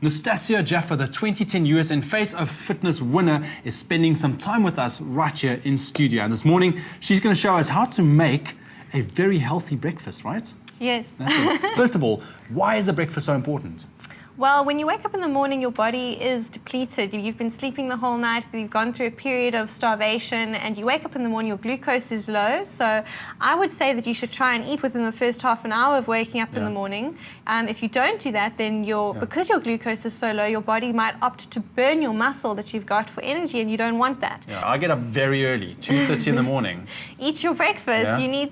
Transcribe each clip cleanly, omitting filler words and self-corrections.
Nastassia Jaffa, the 2010 USN Face of Fitness winner, is spending some time with us right here in studio. And this morning, she's going to show us how to make a very healthy breakfast, right? Yes. That's it. First of all, why is the breakfast so important? Well, when you wake up in the morning, your body is depleted. You've been sleeping the whole night, you've gone through a period of starvation, and you wake up in the morning, your glucose is low. So I would say that you should try and eat within the first half an hour of waking up in the morning. If you don't do that, then because your glucose is so low, your body might opt to burn your muscle that you've got for energy, and you don't want that. Yeah, I get up very early, 2:30 in the morning. Eat your breakfast. Yeah. You need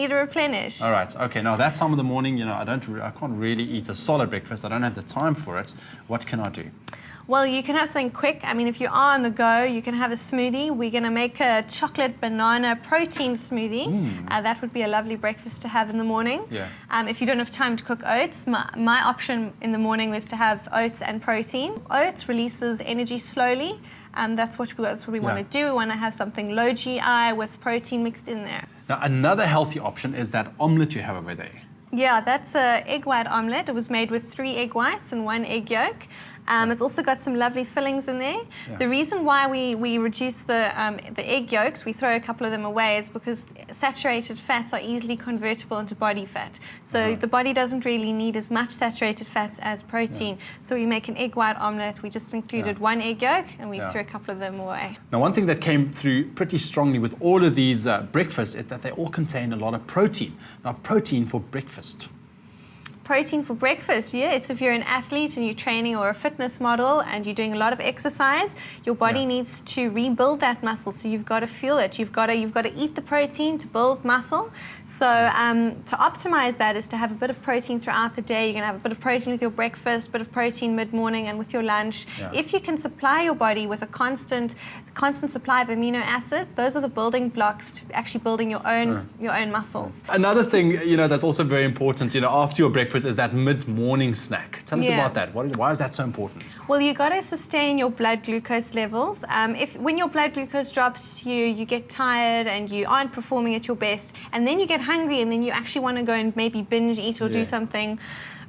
to replenish. All right. Okay. Now that time of the morning, I can't really eat a solid breakfast. I don't have the time for it. What can I do? Well, you can have something quick. I mean, if you are on the go, you can have a smoothie. We're going to make a chocolate banana protein smoothie. That would be a lovely breakfast to have in the morning. Yeah. If you don't have time to cook oats, my option in the morning is to have oats and protein. Oats releases energy slowly. That's what we want to do. We want to have something low GI with protein mixed in there. Now, another healthy option is that omelette you have over there. Yeah, that's an egg white omelette. It was made with 3 egg whites and 1 egg yolk. It's also got some lovely fillings in there. Yeah. The reason why we reduce the egg yolks, we throw a couple of them away, is because saturated fats are easily convertible into body fat. So the body doesn't really need as much saturated fats as protein. Yeah. So we make an egg white omelette. We just included 1 egg yolk, and we threw a couple of them away. Now, one thing that came through pretty strongly with all of these breakfasts is that they all contain a lot of protein. Now, protein for breakfast. Protein for breakfast, yes. If you're an athlete and you're training, or a fitness model and you're doing a lot of exercise, your body needs to rebuild that muscle. So you've got to fuel it. You've got to eat the protein to build muscle. So to optimize that is to have a bit of protein throughout the day. You're going to have a bit of protein with your breakfast, a bit of protein mid-morning and with your lunch. Yeah. If you can supply your body with a constant supply of amino acids, those are the building blocks to actually building your own muscles. Another thing, that's also very important, after your breakfast is that mid-morning snack. Tell us about that. Why is that so important? Well, you got to sustain your blood glucose levels. When your blood glucose drops, you get tired and you aren't performing at your best, and then you get hungry, and then you actually want to go and maybe binge eat or do something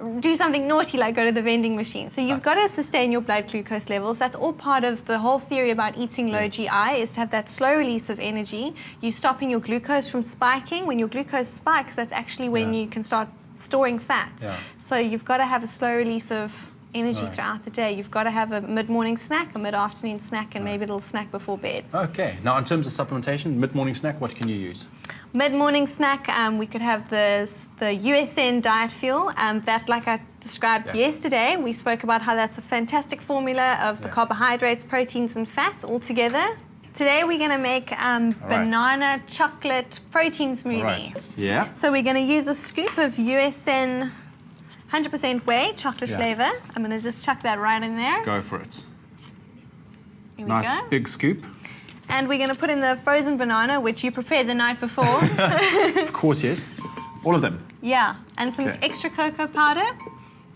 naughty, like go to the vending machine. So you've got to sustain your blood glucose levels. That's all part of the whole theory about eating low GI, is to have that slow release of energy. You're stopping your glucose from spiking. When your glucose spikes, that's actually when you can start storing fat. Yeah. So you've got to have a slow release of energy throughout the day. You've got to have a mid-morning snack, a mid-afternoon snack, and maybe a little snack before bed. Okay. Now, in terms of supplementation, mid-morning snack, what can you use? Mid-morning snack, we could have the USN Diet Fuel. That, like I described yesterday, we spoke about how that's a fantastic formula of the carbohydrates, proteins, and fats all together. Today we're going to make banana chocolate protein smoothie. Right. Yeah. So we're going to use a scoop of USN 100% whey chocolate flavor. I'm going to just chuck that right in there. Go for it. Here nice we go. Big scoop. And we're going to put in the frozen banana, which you prepared the night before. Of course, yes. All of them. Yeah. And some extra cocoa powder.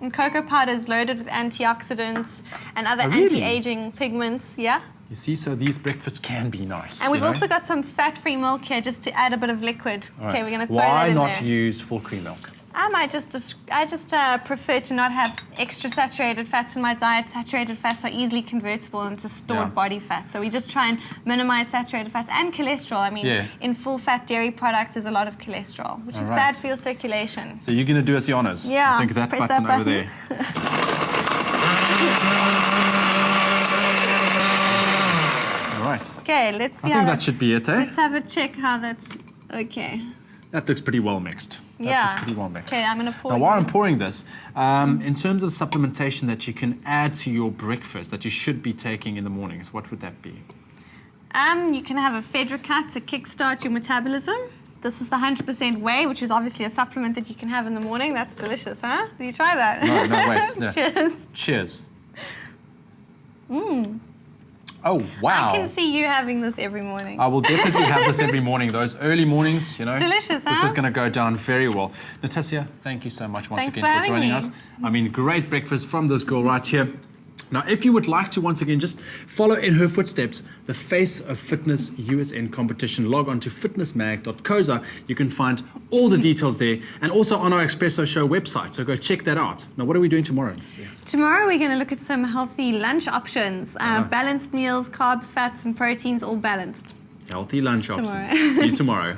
And cocoa powder is loaded with antioxidants and other anti-aging pigments. Yeah. You see, so these breakfasts can be nice. And we've also got some fat-free milk here just to add a bit of liquid. Okay, we're going to throw that in there. Why not use full cream milk? I just prefer to not have extra saturated fats in my diet. Saturated fats are easily convertible into stored body fat. So we just try and minimize saturated fats and cholesterol. I mean, in full-fat dairy products, there's a lot of cholesterol, which is bad for your circulation. So you're going to do us the honors. Yeah. I think that button over there. All right. Okay, let's see. I think that should be it, eh? Let's have a check how that's okay. That looks pretty well mixed. That looks pretty well mixed. Okay, I'm going to pour. Now, while I'm pouring this, in terms of supplementation that you can add to your breakfast that you should be taking in the mornings, what would that be? You can have a Fedrica to kickstart your metabolism. This is the 100% whey, which is obviously a supplement that you can have in the morning. That's delicious, huh? Did you try that? No, wait. No. Cheers. Cheers. Oh, wow. I can see you having this every morning. I will definitely have this every morning. Those early mornings, It's delicious, huh? This is going to go down very well. Nastassia, thank you so much once again for joining us. I mean, great breakfast from this girl right here. Now, if you would like to, once again, just follow in her footsteps, the Face of Fitness USN competition, log on to fitnessmag.co.za. You can find all the details there, and also on our Expresso Show website. So go check that out. Now, what are we doing tomorrow? Tomorrow we're going to look at some healthy lunch options, balanced meals, carbs, fats, and proteins, all balanced. Healthy lunch options. Tomorrow. See you tomorrow.